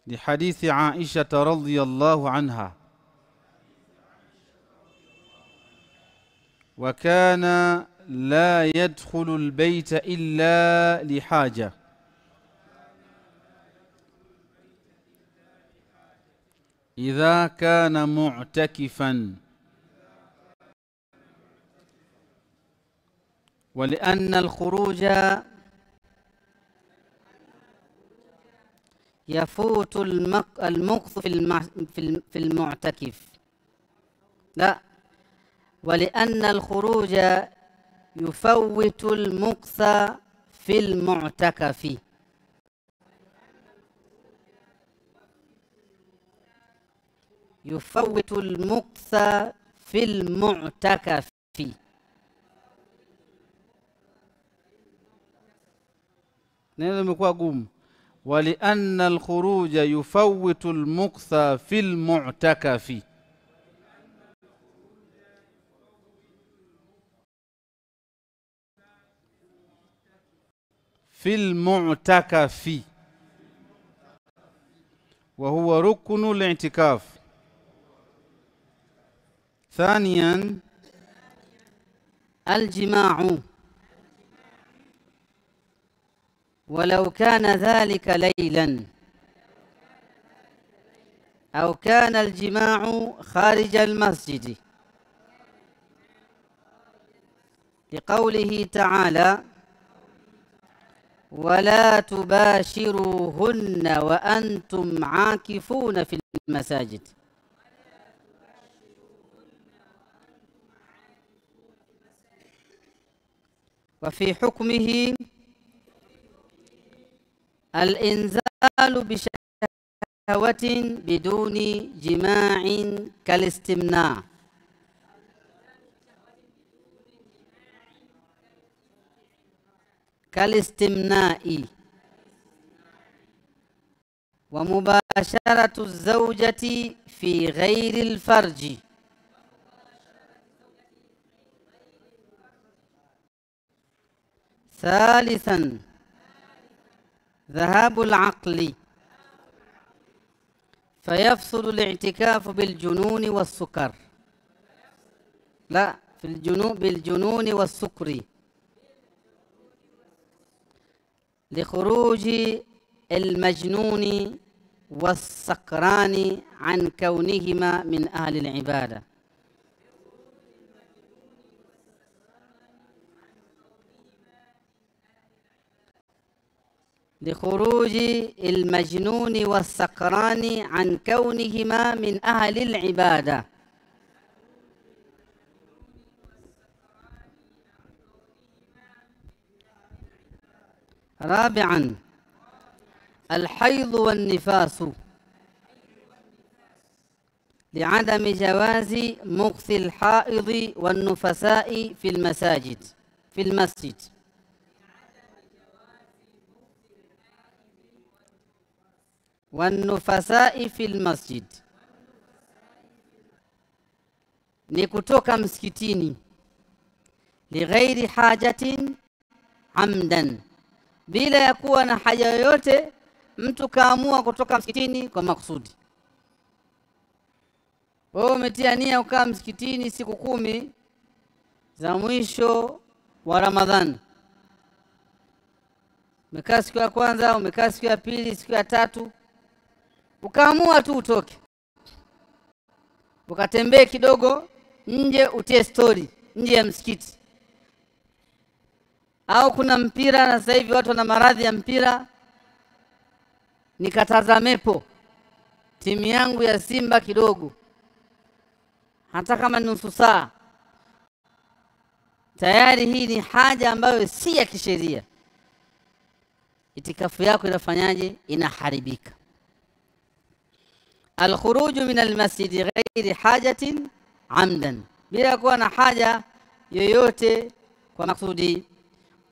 لحديث عائشة رضي الله عنها وكان لا يدخل البيت إلا لحاجة إذا كان معتكفا ولأن الخروج يفوت المكث في المعتكف. لا، ولأن الخروج يفوت المكث في المعتكف. يفوت المكث في المعتكف. نحن مكواقوم ولأن الخروج يفوت المكث في المعتكف. في المعتكف وهو ركن الاعتكاف. ثانيا الجماع، ولو كان ذلك ليلا أو كان الجماع خارج المسجد، لقوله تعالى: ولا تباشروهن وأنتم عاكفون في المساجد. وفي حكمه الإنزال بشهوة بدون جماع كالاستمناء. كالاستمناء ومباشرة الزوجة في غير الفرج. ثالثا ذهاب العقل، فيفصل الاعتكاف بالجنون والسكر. لا، بالجنون والسكر، لخروج المجنون والسكران عن كونهما من أهل العبادة. لخروج المجنون والسكران عن كونهما من أهل العبادة. رابعا الحيض والنفاس، لعدم جواز مكث الحائض والنفساء في المسجد. والنفساء في المسجد ni kutoka msikitini lighairi hajatin amdan, bila ya kuwa na haja yoyote. Mtu kaamua kutoka msikitini kwa makusudi. Wewe umetia nia ukaa msikitini siku 10 za mwisho wa Ramadhani. Umekaa siku ya kwanza, umekaa siku ya pili, siku ya tatu, ukaamua tu utoke, ukatembee kidogo nje, utie story nje ya msikiti. Au kuna mpira, na sasa hivi watu wana maradhi ya mpira, nikatazamepo timu yangu ya Simba kidogo, hata kama nusu saa. Tayari hii ni haja ambayo si ya kisheria. Itikafu yako inafanyaje? Inaharibika. Al-khuruju min al-masjid ghairi hajatin amdan, bila kuwa na haja yoyote kwa maksudi.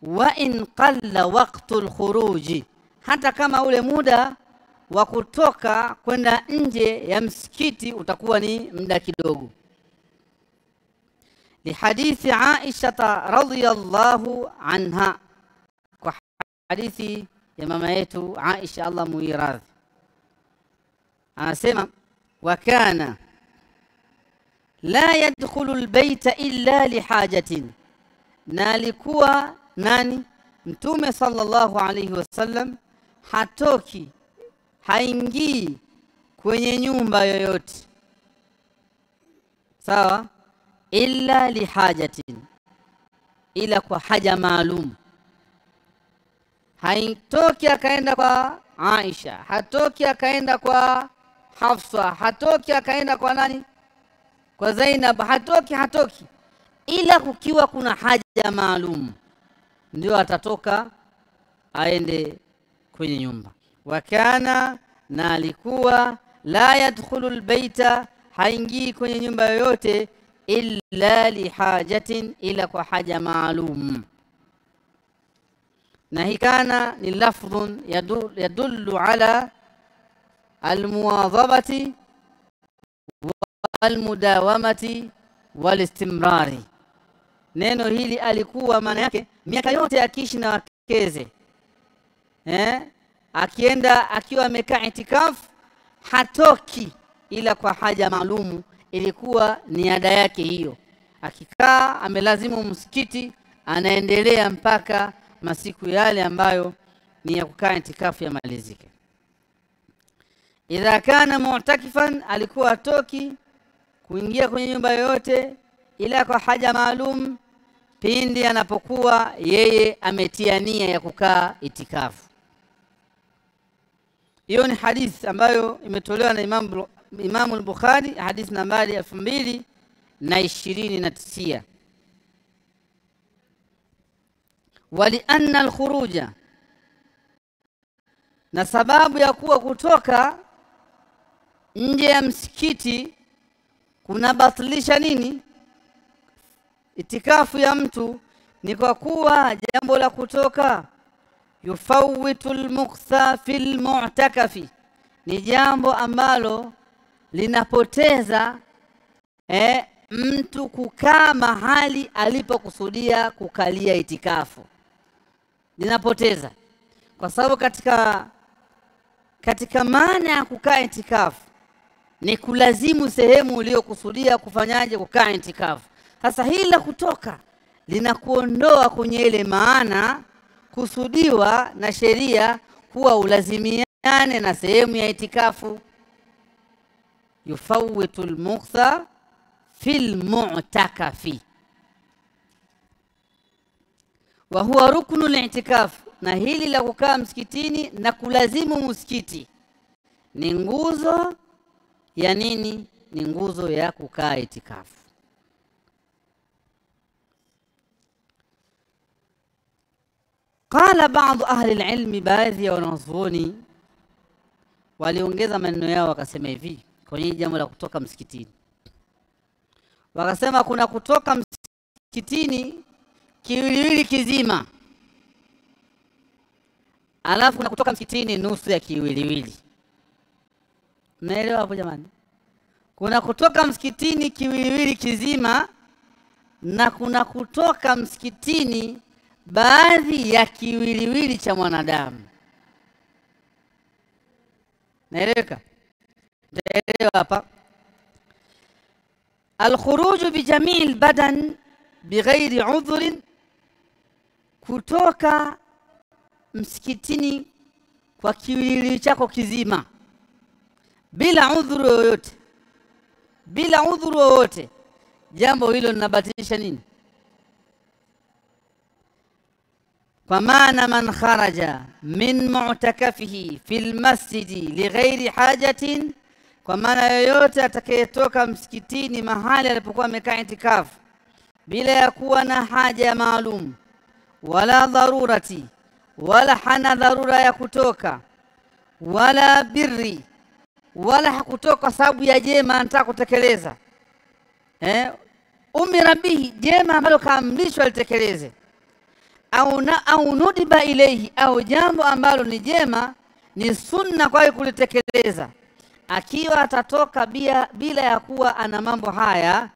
Wa in qalla waqtu al-khuruji, hata kama ule muda wa kutoka kwenda nje ya msikiti utakuwa ni muda kidogo. Lihadithi Aisha radhiyallahu anha, kwa hadithi ya mama yetu Aisha, Allah muiradhi, anasema wa kana la yadkhulu albayta illa lihajatin, na alikuwa nani Mtume sallallahu alayhi wasallam hatoki, haingii kwenye nyumba yoyote, sawa, illa lihajatin, ila kwa haja maalum. Haitoki akaenda kwa Aisha, hatoki akaenda kwa Hafsa, hatoki akaenda kwa nani, kwa Zainab, hatoki ila kukiwa kuna haja maalum ndio atatoka aende kwenye nyumba. Wakana, na alikuwa la yadkhulu albayta, haingii kwenye nyumba yoyote illa lihajatin, ila kwa haja maalum. Na hii kana ni lafdhun yadullu ala almuwadhabati walmudawamati walistimrari. Neno hili alikuwa maana yake miaka yote akiishi na wakeze, akienda akiwa amekaa itikafu hatoki ila kwa haja maalumu, ilikuwa ni ada yake hiyo. Akikaa amelazimu msikiti, anaendelea mpaka masiku yale ambayo ni ya kukaa itikafu yamalizike. Idha kana mu'takifan, alikuwa atoki kuingia kwenye nyumba yoyote ila kwa haja maalum, pindi anapokuwa yeye ametia nia ya kukaa itikafu. Hiyo ni hadithi ambayo imetolewa na Imam al-Bukhari, hadithi nambari 2029. Wali anna al-khuruja, na sababu ya kuwa kutoka nje ya msikiti kuna batilisha nini itikafu ya mtu, ni kwa kuwa jambo la kutoka yufawitul muktha fil mu'takafi, ni jambo ambalo linapoteza mtu kukaa mahali alipokusudia kukalia itikafu, linapoteza. Kwa sababu katika maana ya kukaa itikafu ni kulazimu sehemu uliyokusudia kufanyaje, kukaa itikafu. Sasa hili la kutoka linakuondoa kwenye ile maana kusudiwa na sheria kuwa ulazimiane na sehemu ya itikafu. Yufawitul muktha fil mu'takafi wa huwa ruknu al-i'tikaf, na hili la kukaa msikitini na kulazimu msikiti ni nguzo ya nini? Ni nguzo ya kukaa itikafu. Qala baadhi ahli al-ilm, baadhi ya wanazuoni waliongeza maneno yao wakasema hivi kwenye jambo la kutoka msikitini. Wakasema kuna kutoka msikitini kiwiliwili kizima, alafu kuna kutoka msikitini nusu ya kiwiliwili. Mnaelewa hapo jamani? Kuna kutoka msikitini kiwiliwili kizima na kuna kutoka msikitini baadhi ya kiwiliwili cha mwanadamu. Naeleweka? Naelewa hapa. Al-khuruju bi jami'il badan bighairi udhrin, kutoka msikitini kwa kiwiliwili chako kizima bila udhuru yoyote, bila udhuru wowote, jambo hilo linabatilisha nini? Kwa maana man kharaja min mu'takafihi fil masjidi lighairi hajatin, kwa maana yoyote atakayetoka msikitini mahali alipokuwa amekaa itikafu bila ya kuwa na haja maalum wala dharurati, wala hana dharura ya kutoka, wala birri, wala hakutoka sababu ya jema anataka kutekeleza, umira bihi, jema ambalo kaamrishwa alitekeleze, au nudiba ilayhi, au jambo ambalo ni jema ni sunna kwa kulitekeleza, akiwa atatoka bila ya kuwa ana mambo haya,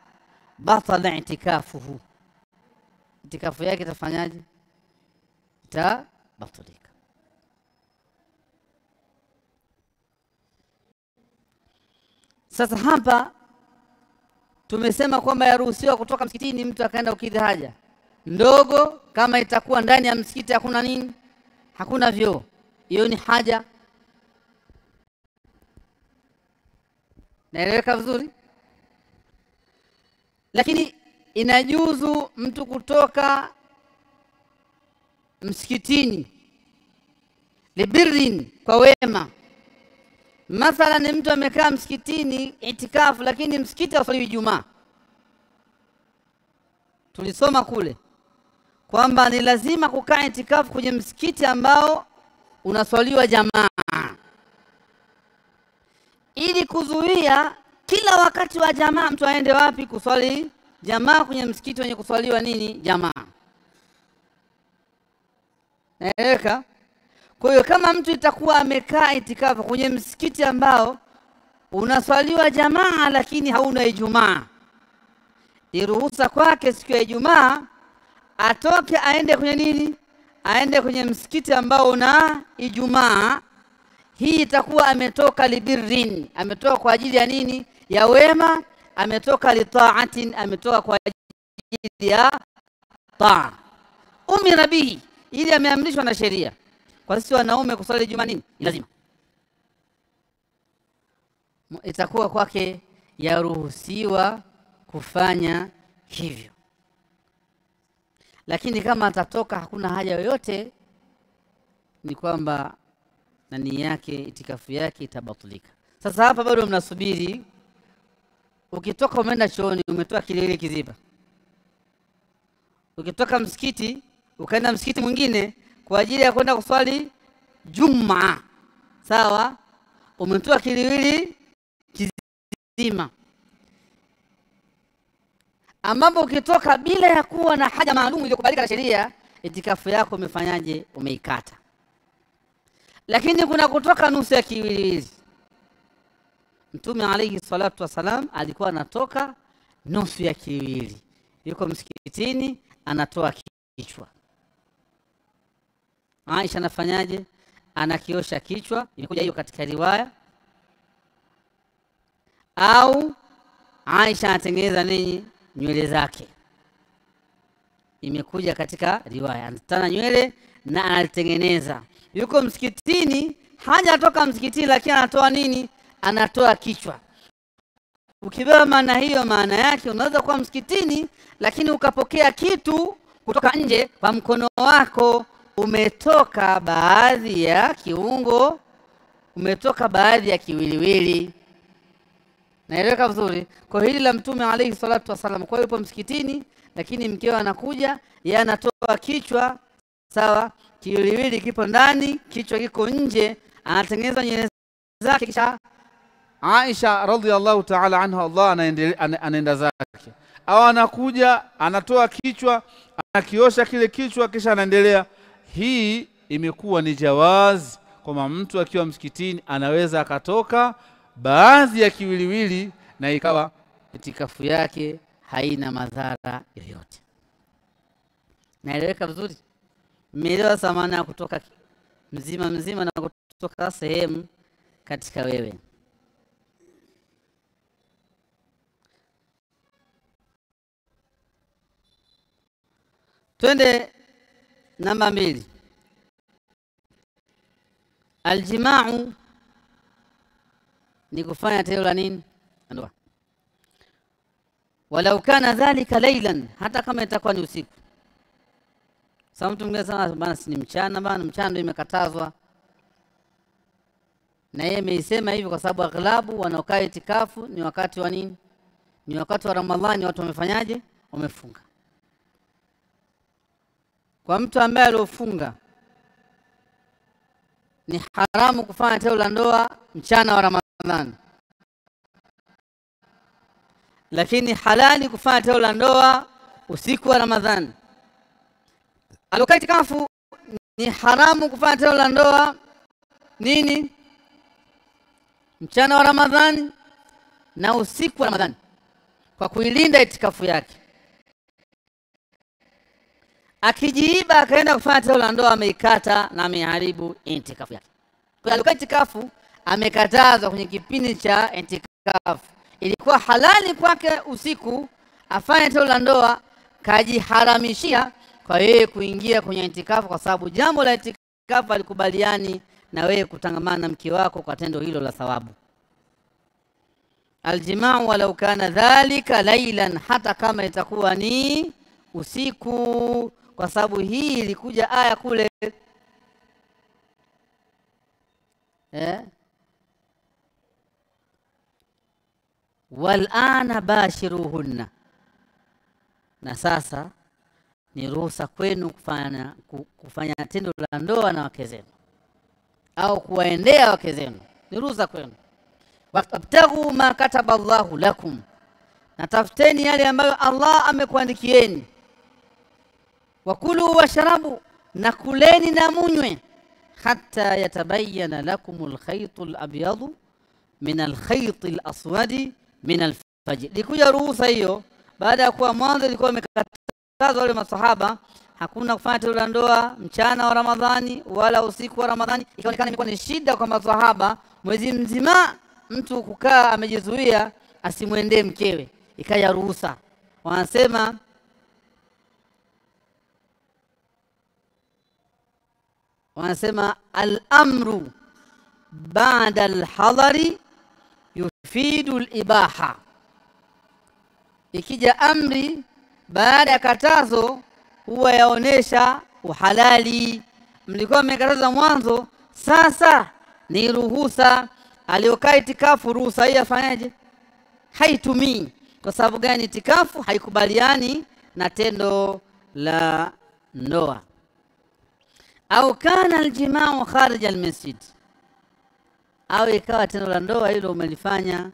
batala itikafuhu, itikafu yake itafanyaje? Itabatilika. Sasa hapa tumesema kwamba yaruhusiwa kutoka msikitini mtu akaenda kukidhi haja ndogo kama itakuwa ndani ya msikiti hakuna nini, hakuna vyoo, hiyo ni haja. Naeleweka vizuri? Lakini inajuzu mtu kutoka msikitini libirrin, kwa wema. Mathalan ni mtu amekaa msikitini itikafu, lakini msikiti hausaliwi Ijumaa. Tulisoma kule kwamba ni lazima kukaa itikafu kwenye msikiti ambao unaswaliwa jamaa, ili kuzuia kila wakati wa jamaa mtu aende wapi kuswali jamaa kwenye msikiti wenye kuswaliwa nini, jamaa. Naeleka? Kwa hiyo kama mtu itakuwa amekaa itikafu kwenye msikiti ambao unaswaliwa jamaa lakini hauna Ijumaa, iruhusa kwake siku ya Ijumaa atoke aende kwenye nini, aende kwenye msikiti ambao una Ijumaa. Hii itakuwa ametoka libirrin, ametoka kwa ajili ya nini, ya wema, ametoka litaatin, ametoka kwa ajili ya taa. Umira bihi, ili ameamrishwa na sheria. Kwa sisi wanaume kuswali Ijumaa nini, lazima, itakuwa kwake yaruhusiwa kufanya hivyo. Lakini kama atatoka hakuna haja yoyote, ni kwamba nani yake, itikafu yake itabatulika. Sasa hapa bado mnasubiri. Ukitoka umeenda chooni, umetoa kilele kiziba, ukitoka msikiti ukaenda msikiti mwingine kwa ajili ya kwenda kuswali Jumaa, sawa, umetoa kiliwili kizima, ambapo ukitoka bila ya kuwa na haja maalum iliyokubalika na sheria, itikafu yako umefanyaje, umeikata. Lakini kuna kutoka nusu ya kiwiliwili. Mtume alayhi salatu wasalam alikuwa anatoka nusu ya kiwiliwili, yuko msikitini anatoa kichwa. Aisha anafanyaje? Anakiosha kichwa, imekuja hiyo katika riwaya. Au Aisha anatengeneza nini, nywele zake, imekuja katika riwaya, anatana nywele na analitengeneza. Yuko msikitini, hajatoka msikitini, lakini anatoa nini, anatoa kichwa. Ukibeba maana hiyo, maana yake unaweza kuwa msikitini lakini ukapokea kitu kutoka nje, kwa mkono wako umetoka baadhi ya kiungo, umetoka baadhi ya kiwiliwili. Naeleweka vizuri? Kwa hili la Mtume alayhi salatu wasallam, kwa yupo msikitini lakini mkeo anakuja, yeye anatoa kichwa, sawa, kiwiliwili kipo ndani, kichwa kiko nje, anatengeneza nywele zake. Kisha Aisha radhiallahu ta'ala anha, Allah anaenda zake, au anakuja anatoa kichwa, anakiosha kile kichwa, kisha anaendelea. Hii imekuwa ni jawaz, kwamba mtu akiwa msikitini anaweza akatoka baadhi ya kiwiliwili na ikawa itikafu yake haina madhara yoyote. Naeleweka vizuri? Mmeelewa samana ya kutoka mzima mzima na kutoka sehemu katika wewe. Twende namba 2. Aljimau ni kufanya tendo la nini, ndoa. Walau kana dhalika laylan, hata kama itakuwa ni usiku. Sasa mtu mwingine sana bana, si ni mchana bana, mchana ndio imekatazwa. Na yeye ameisema hivyo kwa sababu aghlabu wanaokaa itikafu ni wakati wa nini, ni wakati wa Ramadhani, watu wamefanyaje, wamefunga. Kwa mtu ambaye aliofunga ni haramu kufanya tendo la ndoa mchana wa Ramadhani, lakini halali kufanya tendo la ndoa usiku wa Ramadhani. Alokaa itikafu ni haramu kufanya tendo la ndoa nini, mchana wa Ramadhani na usiku wa Ramadhani, kwa kuilinda itikafu yake. Akijiiba akaenda kufanya tendo la ndoa, ameikata na ameharibu itikafu yake. Kwa hiyo itikafu amekatazwa kwenye kipindi cha itikafu. itikafu. Ilikuwa halali kwake usiku afanye tendo la ndoa, kajiharamishia kwa yeye kuingia kwenye itikafu, kwa sababu jambo la itikafu alikubaliani na wewe kutangamana na mke wako kwa tendo hilo la thawabu. Aljimau walau kana dhalika lailan, hata kama itakuwa ni usiku, kwa sababu hii ilikuja aya kule wal'ana bashiruhunna, na sasa ni ruhusa kwenu kufanya tendo la ndoa na wake zenu au kuwaendea wake zenu, ni ruhusa kwenu. Wabtaghu ma kataba Allahu lakum, na tafuteni yale ambayo Allah amekuandikieni. Wakulu washrabu, na kuleni na munywe. Hatta yatabayyana lakumul khaytul abyadu min alkhaytil aswadi min alfajr. Likuja ruhusa hiyo baada ya kuwa mwanzo ilikuwa imekatazwa wale masahaba hakuna kufanya tendo la ndoa mchana wa Ramadhani wala usiku wa Ramadhani. Ikaonekana imekuwa ni shida kwa masahaba mwezi mzima mtu kukaa amejizuia asimwendee mkewe, ikaja ruhusa. Wanasema al-amru ba'da al-hadari yufidu al-ibaha. Ikija amri baada ya katazo huwa yaonesha uhalali. Mlikuwa mmekataza mwanzo, sasa ni ruhusa. Aliyokaa itikafu ruhusa hii afanyaje? Haitumii. Kwa sababu gani? Itikafu haikubaliani na tendo la ndoa. Au kana aljimau kharij almasjid, au ikawa tendo la ndoa hilo umelifanya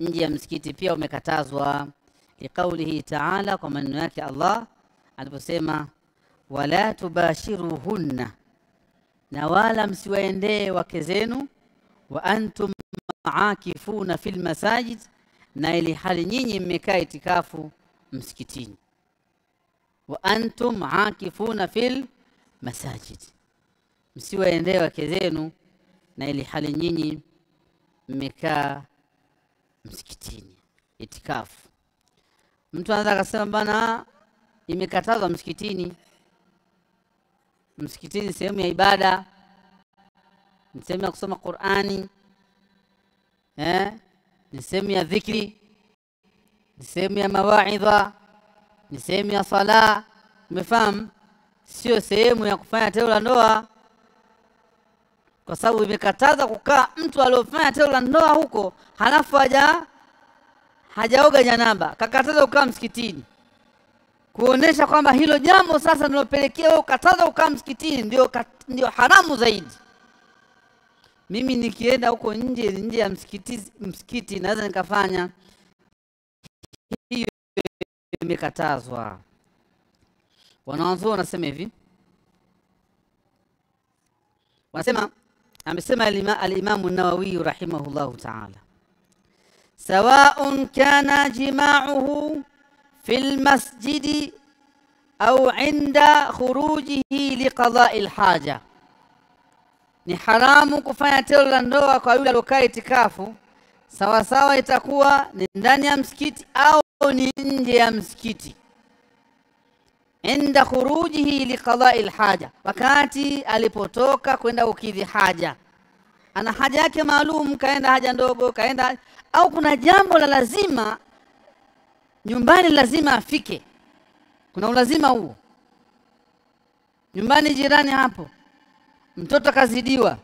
nje ya msikiti, pia umekatazwa. Liqaulihi ta'ala, kwa maneno yake Allah aliposema wala tubashiruhunna, na wala msiwaendee wake zenu, wa antum aakifuna fil masajid, na ili hali nyinyi mmekaa itikafu msikitini. Wa antum aakifuna fil masajid, msiwaendee wake zenu na ili hali nyinyi mmekaa msikitini. Itikafu, mtu anaweza kusema bana imekatazwa msikitini. Msikitini sehemu ya ibada, ni sehemu ya kusoma Qur'ani, ni sehemu ya dhikri, ni sehemu ya mawaidha, ni sehemu ya sala. Umefahamu? Sio sehemu ya kufanya tendo la ndoa, kwa sababu imekataza kukaa mtu aliyofanya tendo la ndoa huko halafu hajaoga janaba, kakataza kukaa msikitini, kuonesha kwamba hilo jambo sasa linalopelekea wewe ukataza kukaa msikitini ndio haramu zaidi. Mimi nikienda huko nje ya msikiti naweza nikafanya hiyo, imekatazwa. Wanawazuoni wanasema hivi, amesema al-Imam an-Nawawi rahimahullahu ta'ala, sawa'un kana jima'uhu fil masjidi au 'inda khurujihi liqada'i al-haja, ni haramu kufanya tendo la ndoa kwa yule aliyokaa itikafu, sawa sawa itakuwa ni ndani ya msikiti au ni nje ya msikiti. Inda khurujihi liqada'i al-haja, wakati alipotoka kwenda ukidhi haja, ana haja yake maalum, kaenda haja ndogo, kaenda au kuna jambo la lazima nyumbani, lazima afike, kuna ulazima huo nyumbani. Jirani hapo mtoto kazidiwa,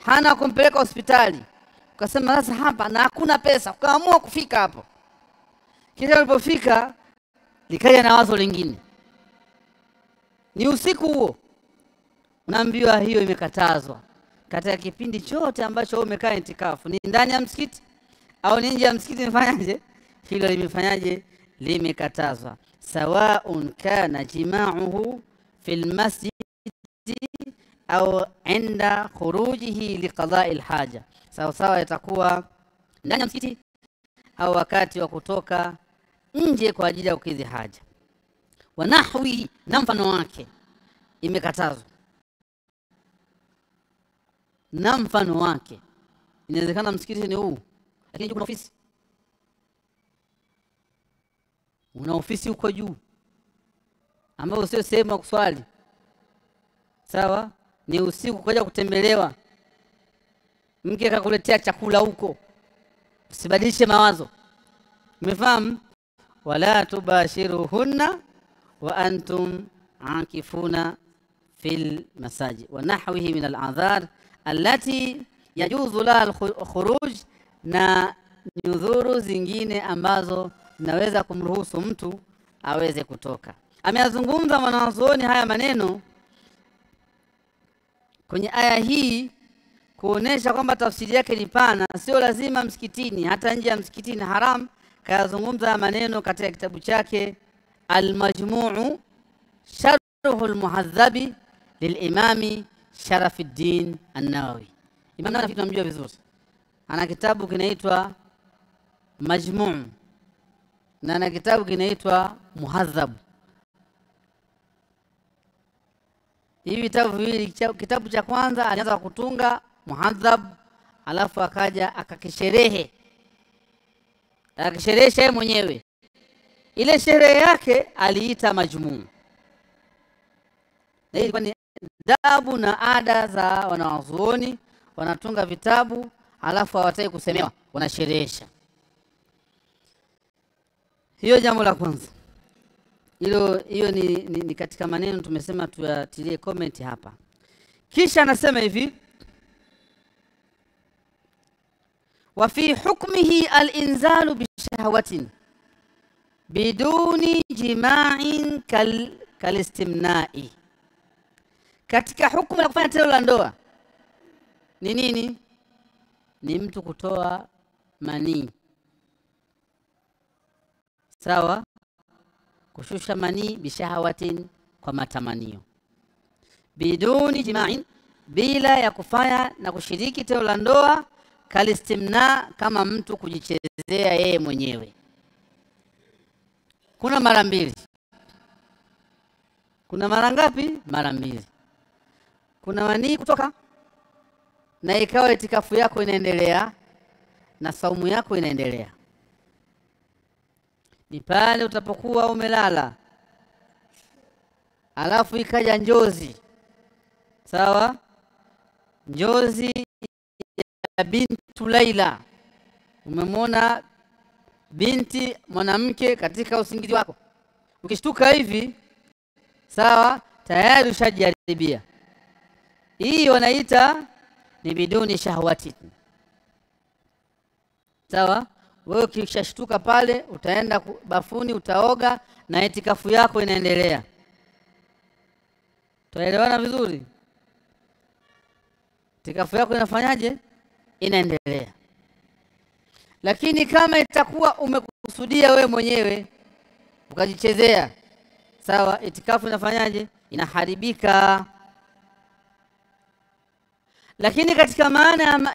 hana kumpeleka hospitali, ukasema sasa hapa na hakuna pesa, ukaamua kufika hapo. Kisha ulipofika likaja na wazo lingine, ni usiku huo, unaambiwa hiyo imekatazwa. Katika kipindi chote ambacho umekaa itikafu, ni ndani ya msikiti au ni nje ya msikiti, nifanyaje? Hilo limefanyaje? Limekatazwa. Sawa'un kana jima'uhu fil masjid au inda khurujihi liqada'i al-haja, sawa sawa itakuwa ndani ya msikiti au wakati wa kutoka nje kwa ajili ya kukidhi haja. Wanahwi, na mfano wake imekatazwa, na mfano wake. Inawezekana msikiti ni huu lakini kuna ofisi, una ofisi huko juu ambayo sio sehemu ya kuswali, sawa? Ni usiku kuja kutembelewa, mke akakuletea chakula huko, usibadilishe mawazo. Umefahamu? Wala tubashiruhunna wa antum akifuna fil masajid wa nahwihi min al-a'dhar allati yajuzu laha al-khuruj, na nyudhuru zingine ambazo zinaweza kumruhusu mtu aweze kutoka. Ameyazungumza mwanazuoni haya maneno kwenye aya hii kuonesha kwamba tafsiri yake ni pana, sio lazima msikitini, hata nje ya msikitini haram. Kayazungumza maneno katika kitabu chake Al-Majmu'u Sharhul Muhadhabi lil-Imami Sharafuddin An-Nawawi. Imam Nawawi tunamjua vizuri, ana kitabu kinaitwa Majmu' na ana kitabu kinaitwa Muhadhab. Hivi vitabu viwili, kitabu cha kwanza alianza kutunga Muhadhab, alafu akaja akakisherehe, akisherehesha yeye mwenyewe. Ile sherehe yake aliita Majmu'. Na ilikuwa ni adabu na ada za wanazuoni, wanatunga vitabu alafu hawataki kusemewa, wanasherehesha. Hiyo jambo la kwanza. Hiyo ni katika maneno tumesema tuyatilie comment hapa. Kisha anasema hivi, wa fi hukmihi al-inzalu bishahwatin biduni jima'in kalistimna'i. Katika hukumu ya kufanya tendo la ndoa ni nini? Ni mtu kutoa manii, sawa? Kushusha manii bishahawatin, kwa matamanio, biduni jima'in, bila ya kufanya na kushiriki tendo la ndoa, kalistimna, kama mtu kujichezea yeye mwenyewe. Kuna mara mbili. Kuna mara ngapi? Mara mbili. Kuna manii kutoka na ikawa itikafu yako inaendelea na saumu yako inaendelea. Ni pale utapokuwa umelala alafu ikaja njozi, sawa? Njozi ya bintu Laila, umemwona binti mwanamke katika usingizi wako, ukishtuka hivi, sawa, tayari ushajaribia. Hii wanaita ni biduni shahwati, sawa? Wewe ukishashtuka pale, utaenda bafuni, utaoga na itikafu yako inaendelea. Tuelewana vizuri? Itikafu yako inafanyaje? Inaendelea. Lakini kama itakuwa umekusudia wewe mwenyewe ukajichezea, sawa, itikafu inafanyaje? Inaharibika. Lakini katika maana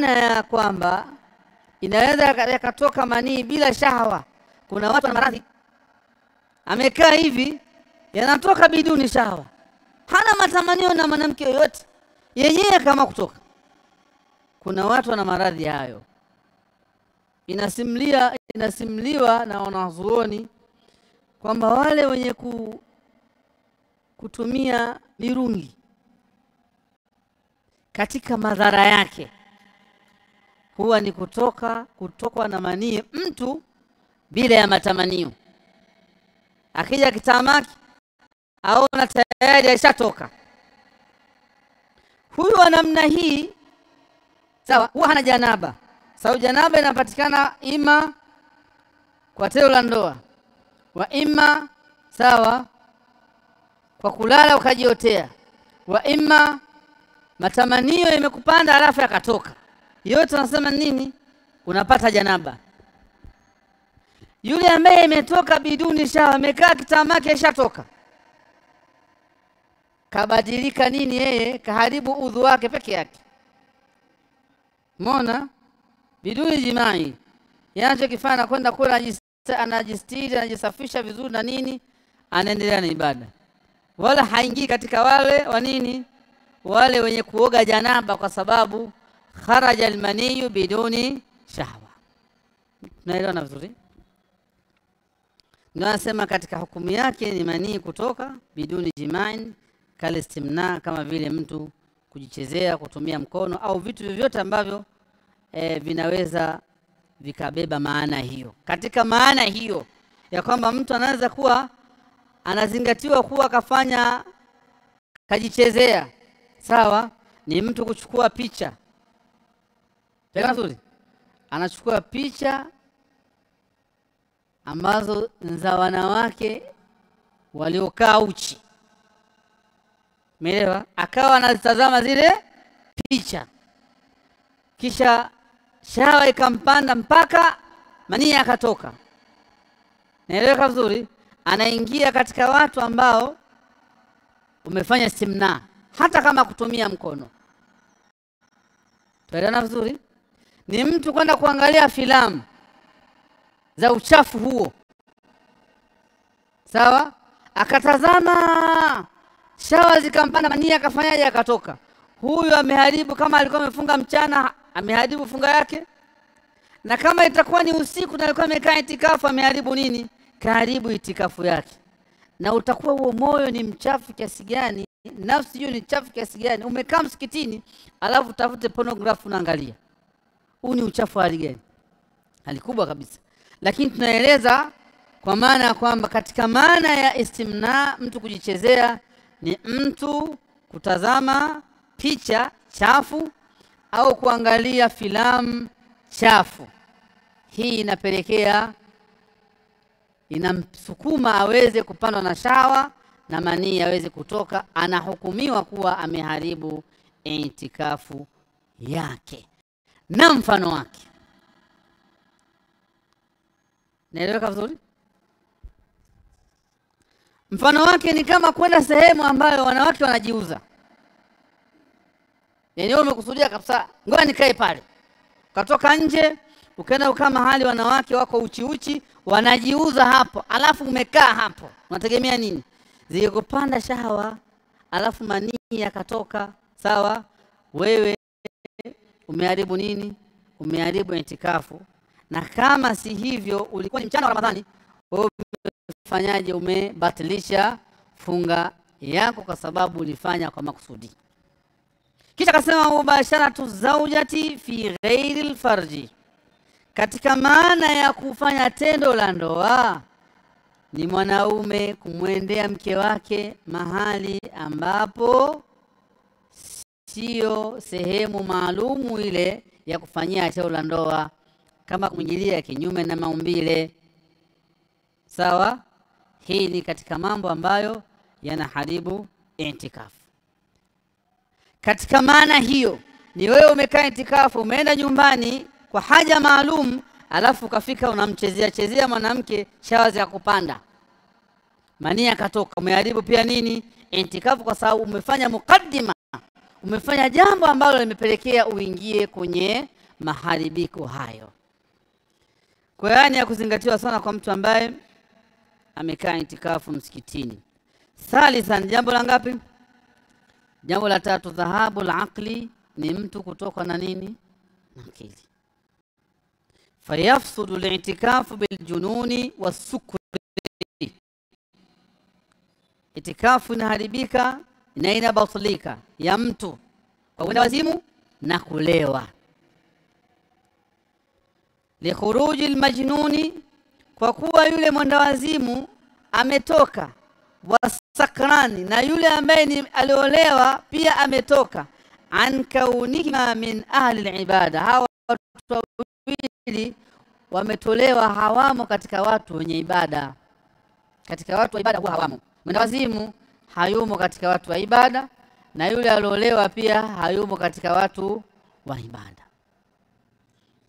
ya kwamba inaweza yakatoka manii bila shahawa. Kuna watu wana maradhi, amekaa hivi, yanatoka biduni shahawa, hana matamanio na mwanamke yoyote, yenyewe kama kutoka. Kuna watu wana maradhi hayo. Inasimliwa na wanazuoni kwamba wale wenye kutumia mirungi, katika madhara yake huwa ni kutokwa na manii mtu bila ya matamanio. Akija kitamaki au na tayari aishatoka. Huyu wa namna hii, sawa, huwa hana janaba. Sawa, janaba inapatikana ima kwa tendo la ndoa, wa ima, sawa, kwa kulala ukajiotea, wa ima matamanio yamekupanda alafu yakatoka. Yote tunasema nini? Unapata janaba. Yule ambaye imetoka biduni shawa, amekaa kitamaki ishatoka, kabadilika nini? Yeye kaharibu udhu wake peke yake. Umeona? Biduni jimai, yanachokifanya kwenda kula, anajistiri, anajisafisha vizuri na nini, anaendelea na ibada, wala haingii katika wale wa nini, wale wenye kuoga janaba, kwa sababu kharaja almaniyu biduni shahwa. Naelewa vizuri? Nasema katika hukumu yake ni manii kutoka biduni jima'in kalistimna, kama vile mtu kujichezea, kutumia mkono au vitu vyovyote ambavyo vinaweza vikabeba maana hiyo. Katika maana hiyo ya kwamba mtu anaweza kuwa anazingatiwa kuwa kafanya kajichezea, sawa, ni mtu kuchukua picha. Pega nzuri, anachukua picha ambazo za wanawake waliokaa uchi, umeelewa? Akawa anazitazama zile picha, kisha shawa ikampanda mpaka manii akatoka. Naelewa vizuri? Anaingia katika watu ambao umefanya istimna, hata kama kutumia mkono. Tuelewana vizuri? Ni mtu kwenda kuangalia filamu za uchafu huo, sawa, akatazama, shawa zikampanda, manii akafanyaje, akatoka. Huyu ameharibu. Kama alikuwa amefunga mchana, ameharibu funga yake, na kama itakuwa ni usiku na alikuwa amekaa itikafu, ameharibu nini? Kaharibu itikafu yake. Na utakuwa huo moyo ni mchafu kiasi gani, nafsi hiyo ni chafu kiasi gani. Umekaa msikitini alafu utafute pornography unaangalia, huu ni uchafu hali gani? Hali kubwa kabisa. Lakini tunaeleza kwa maana ya kwamba katika maana ya istimna, mtu kujichezea ni mtu kutazama picha chafu au kuangalia filamu chafu. Hii inapelekea, inamsukuma aweze kupandwa na shawa na manii aweze kutoka. Anahukumiwa kuwa ameharibu itikafu yake. Na mfano wake, naeleweka vizuri? Mfano wake ni kama kwenda sehemu ambayo wanawake wanajiuza. Yaani wewe umekusudia kabisa, ngoja nikae pale. Katoka nje, ukaenda ukaa mahali wanawake wako uchi uchi, wanajiuza hapo, alafu umekaa hapo. Unategemea nini? Zikupanda shahawa, alafu manii yakatoka, sawa? Wewe umeharibu nini? Umeharibu itikafu. Na kama si hivyo, ulikuwa ni mchana wa Ramadhani, wewe umefanyaje? Umebatilisha funga yako kwa sababu ulifanya kwa makusudi. Kisha akasema mubasharatu zaujati fi ghairi alfarji, katika maana ya kufanya tendo la ndoa ni mwanaume kumwendea mke wake mahali ambapo sio sehemu maalumu ile ya kufanyia tendo la ndoa, kama kumwingilia kinyume na maumbile, sawa. Hii ni katika mambo ambayo yanaharibu itikafu. Katika maana hiyo ni wewe umekaa itikafu, umeenda nyumbani kwa haja maalum, alafu ukafika unamchezea mwanamke, shawa za kupanda, manii akatoka. Umeharibu pia nini? Itikafu, kwa sababu umefanya mukaddima, umefanya jambo ambalo limepelekea uingie kwenye maharibiko hayo. Kwa yani ya kuzingatiwa sana kwa mtu ambaye amekaa itikafu msikitini. Thalithan, jambo la ngapi? Jambo la tatu, dhahabul aqli, ni mtu kutoka na nini? Na akili. Fayafsudu al-i'tikafu biljununi was-sukri, itikafu inaharibika na inabatilika ya mtu kwa kwenda wazimu na kulewa. Likhuruji al-majnuni, kwa kuwa yule mwenda wazimu ametoka, wasakrani, na yule ambaye ni aliolewa pia ametoka, an kaunikima min ahli al-ibada, hawa watu wawili wametolewa, hawamo katika watu wenye ibada. Katika watu wa ibada huwa hawamo. Mwenda wazimu hayumo katika watu wa ibada, na yule aliolewa pia hayumo katika watu wa ibada.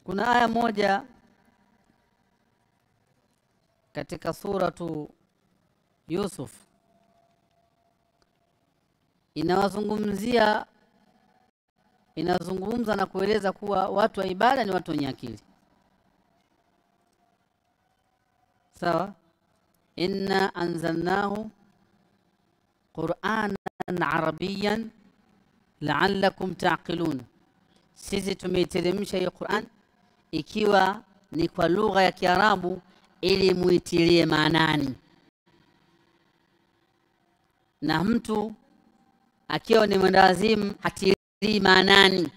Kuna aya moja katika suratu Yusuf inazungumza na kueleza kuwa watu wa ibada ni watu wenye akili, sawa. Inna anzalnahu qur'anan arabiyyan la'allakum ta'qilun, sisi tumeiteremsha hiyo Qur'an ikiwa ni kwa lugha ya Kiarabu ili muitilie maanani, na mtu akiwa ni mwendawazimu hatilii maanani,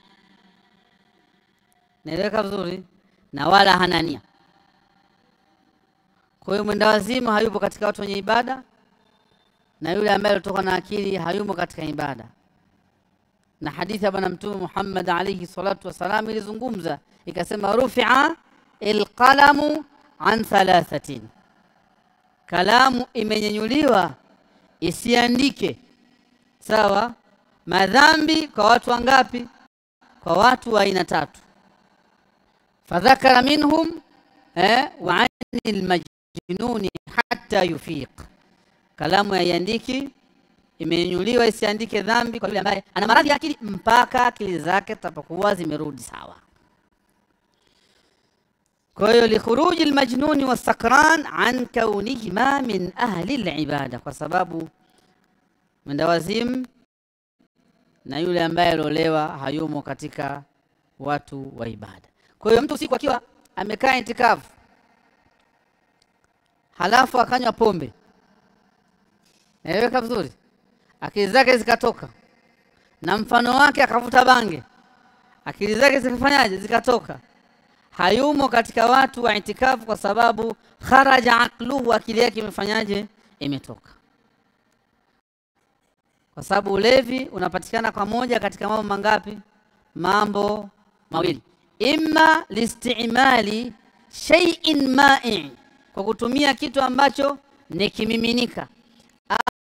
naeleweka vizuri, na wala hana nia. Kwa hiyo mwendawazimu hayupo katika watu wenye ibada, na yule ambaye alitoka na akili hayumo katika ibada. Na hadithi ya Bwana Mtume Muhammad alayhi salatu wasalam ilizungumza ikasema, rufi'a alqalamu an thalathatin, kalamu imenyanyuliwa isiandike, sawa, madhambi kwa watu wangapi? Kwa watu wa aina 3. Fadhakara minhum wa 'anil majnuni hatta yufiq, kalamu haiandiki, imenyanyuliwa isiandike dhambi kwa yule ambaye ana maradhi ya akili mpaka akili zake zitapokuwa zimerudi sawa. Kwa hiyo likhuruji almajnuni wasakran an kaunihima min ahli alibada, kwa sababu mwendawazimu na yule ambaye alolewa hayumo katika watu wa ibada. Kwa hiyo mtu usiku akiwa amekaa itikafu halafu akanywa pombe, naeleweka vizuri, akili zake zikatoka, na mfano wake akavuta bange, akili zake zikafanyaje? Zikatoka, hayumo katika watu wa itikafu, kwa sababu kharaja aqluhu, akili yake imefanyaje? Imetoka. Kwa sababu ulevi unapatikana kwa moja katika mambo mangapi? Mambo mawili, imma liistimali shay'in ma'i, kwa kutumia kitu ambacho ni kimiminika,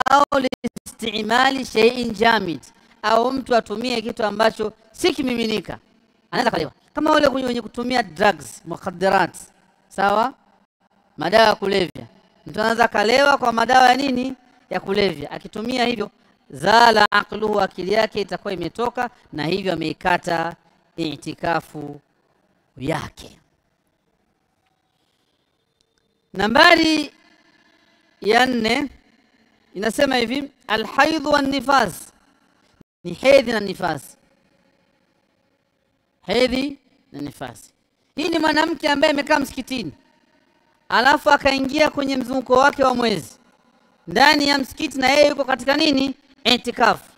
au liistimali shay'in jamid, au mtu atumie kitu ambacho si kimiminika, anaweza kalewa. Kama wale wenye kutumia drugs, mukhaddarat, sawa, madawa ya kulevya, mtu anaweza kalewa kwa madawa ya nini? Ya kulevya. Akitumia hivyo, zala aqluhu, akili yake itakuwa imetoka, na hivyo ameikata itikafu yake. Nambari ya 4 inasema hivi, alhaidh wan nifas, ni hedhi na nifasi. Hedhi na nifasi, hii ni mwanamke ambaye amekaa msikitini alafu akaingia kwenye mzunguko wake wa mwezi ndani ya msikiti, na yeye yuko katika nini? Itikafu.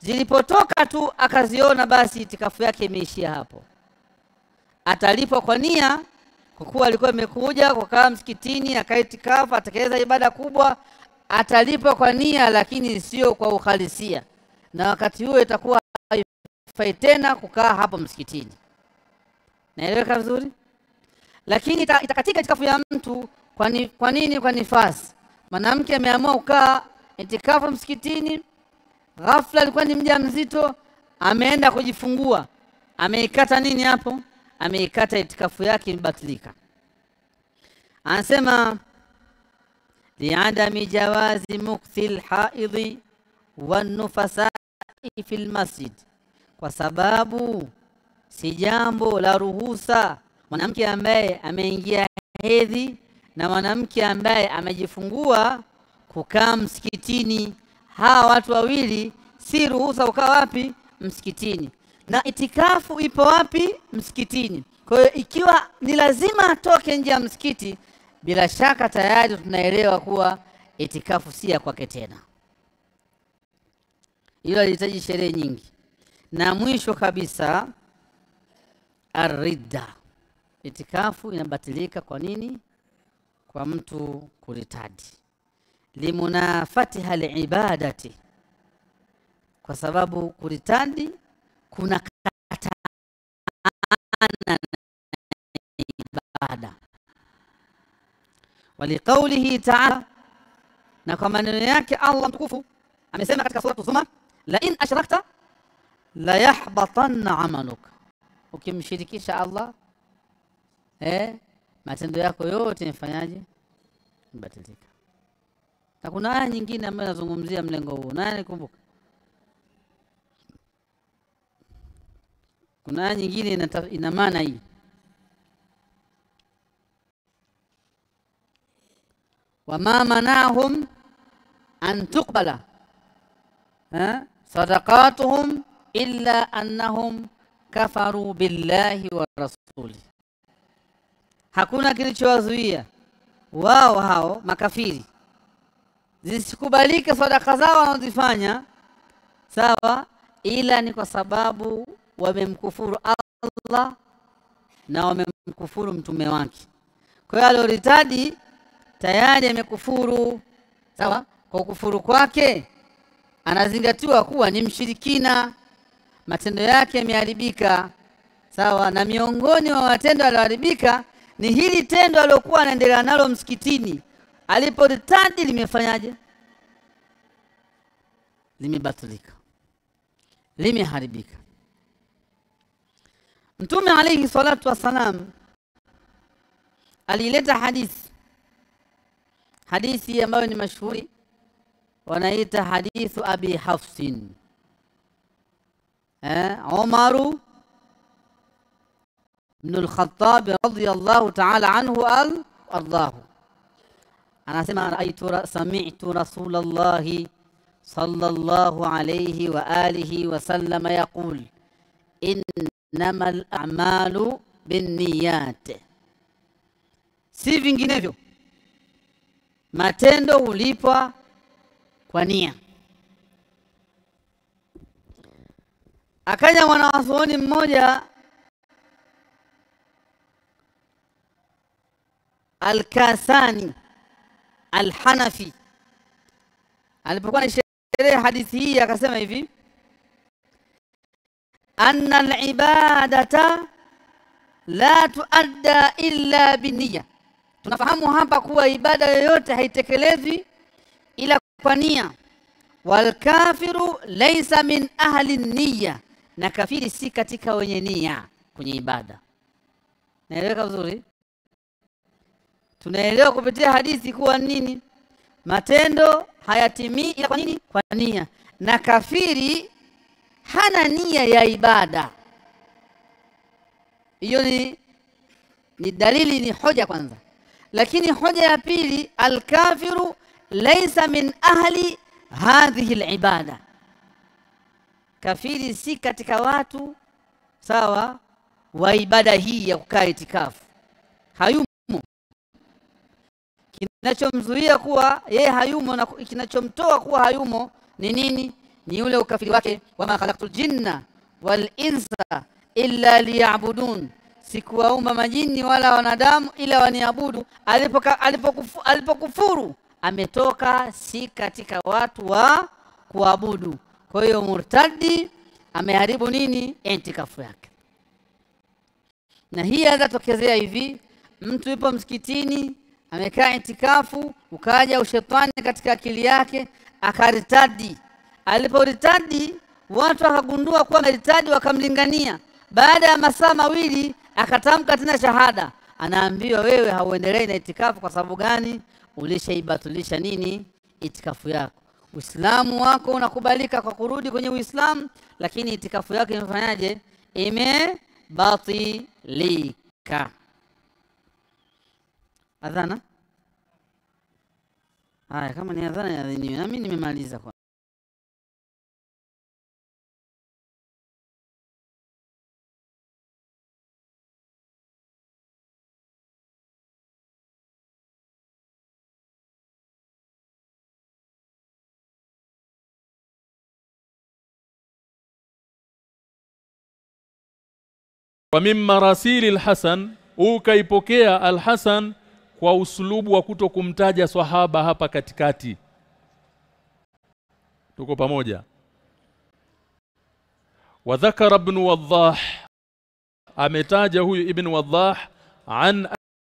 Zilipotoka tu akaziona, basi itikafu yake imeishia hapo. Atalipwa kwa nia, kwa kuwa alikuwa amekuja kukaa msikitini akaitikafu, atekeleza ibada kubwa, atalipwa kwa nia, lakini sio kwa uhalisia, na wakati huo itakuwa haifai tena kukaa hapo msikitini. Naeleweka vizuri? Lakini itakatika itikafu ya mtu kwa nini? Kwa nifasi. Mwanamke ameamua kukaa itikafu msikitini, ghafla alikuwa ni mjamzito, ameenda kujifungua, ameikata nini hapo? Ameikata itikafu yake, imebatilika. Anasema li'adami jawazi mukthil haidhi wan nufasa fi almasjid, kwa sababu si jambo la ruhusa mwanamke ambaye ameingia hedhi na mwanamke ambaye amejifungua kukaa msikitini. Hawa watu wawili si ruhusa kukaa wapi? Msikitini. Na itikafu ipo wapi? Msikitini. Kwa hiyo ikiwa ni lazima atoke nje ya msikiti, bila shaka tayari tunaelewa kuwa itikafu si ya kwake tena. Hilo linahitaji sherehe nyingi. Na mwisho kabisa, arridda, itikafu inabatilika kwa nini? Kwa mtu kuritadi, limunafatiha liibadati, kwa sababu kuritadi kuna katana na ibada. Waliqaulihi ta'ala, na kwa maneno yake Allah mtukufu amesema katika sura Zumar, la in ashrakta la yahbatanna amaluka, ukimshirikisha Allah matendo yako yote yafanyaje? Batilika. Na kuna aya nyingine ambayo inazungumzia mlengo huu, nani kumbuka? Kuna aya nyingine ina maana hii, wama manahum an tuqbala sadaqatuhum illa annahum kafaru billahi wa rasuli. Hakuna kilichowazuia wao hao makafiri zisikubalike sadaka zao wanazifanya, sawa, ila ni kwa sababu wamemkufuru Allah na wamemkufuru mtume wake. Kwa hiyo alioritadi tayari amekufuru, sawa. Kwa kufuru kwake anazingatiwa kuwa ni mshirikina, matendo yake yameharibika, sawa. Na miongoni mwa matendo yaliyoharibika ni hili tendo alilokuwa anaendelea nalo msikitini. Aliporitadi limefanyaje? Limebatilika, limeharibika. Mtume alayhi salatu wasalam alileta hadithi ambayo ni mashuhuri, wanaita hadithu Abi Hafsin. Umaru ibn al-Khattab radiyallahu ta'ala anhu al-Allahu anasema, sami'tu Rasulallahi sallallahu alayhi wa alihi wa sallam yaqul innamal a'malu binniyat, si vinginevyo matendo hulipwa kwa nia. Akaja mwanazuoni mmoja Al-Kasani Al-Hanafi, alipokuwa anasherehesha hadithi hii akasema hivi, anna al-ibadata la tuadda illa binniya. Tunafahamu hapa kuwa ibada yoyote haitekelezwi ila kwa nia. Wal kafiru laysa min ahli niyya, na kafiri si katika wenye nia kwenye ibada. Naeleweka vizuri? Tunaelewa kupitia hadithi kuwa nini? Matendo hayatimii ila kwa nini? Kwa nia. Na kafiri hana nia ya ibada. Hiyo ni dalili, ni hoja kwanza. Lakini hoja ya pili, al-kafiru laysa min ahli hadhihi al-ibada, kafiri si katika watu, sawa, wa ibada hii ya kukaa itikafu. Hayumo. Kinachomzuia kuwa yeye hayumo na kinachomtoa kuwa hayumo ni nini? Ni ule ukafiri wake, wama khalaqtul jinna wal insa illa liya'budun, sikuwaumba majini wala wanadamu ila waniabudu. Alipokufuru ametoka si katika watu wa kuabudu. Kwa hiyo murtadi ameharibu nini? Itikafu yake. Na hii inaweza tokezea hivi, mtu yupo msikitini amekaa itikafu, ukaja ushetani katika akili yake akaritadi. Aliporitadi watu wakagundua kuwa ameritadi, wakamlingania. Baada ya masaa mawili akatamka tena shahada, anaambiwa wewe hauendelei na itikafu. Kwa sababu gani? Ulishaibatilisha nini? Itikafu yako. Uislamu wako unakubalika kwa kurudi kwenye Uislamu, lakini itikafu yako imefanyaje? Imebatilika. Adhana? Haya, kama ni adhana ya adhiniwe. Na mimi nimemaliza kwa. Wa min marasili al-Hasan, ukaipokea al-Hasan kwa uslubu wa kutokumtaja sahaba hapa katikati. Tuko pamoja? Wa dhakara ibn Waddah, ametaja huyu ibn Waddah an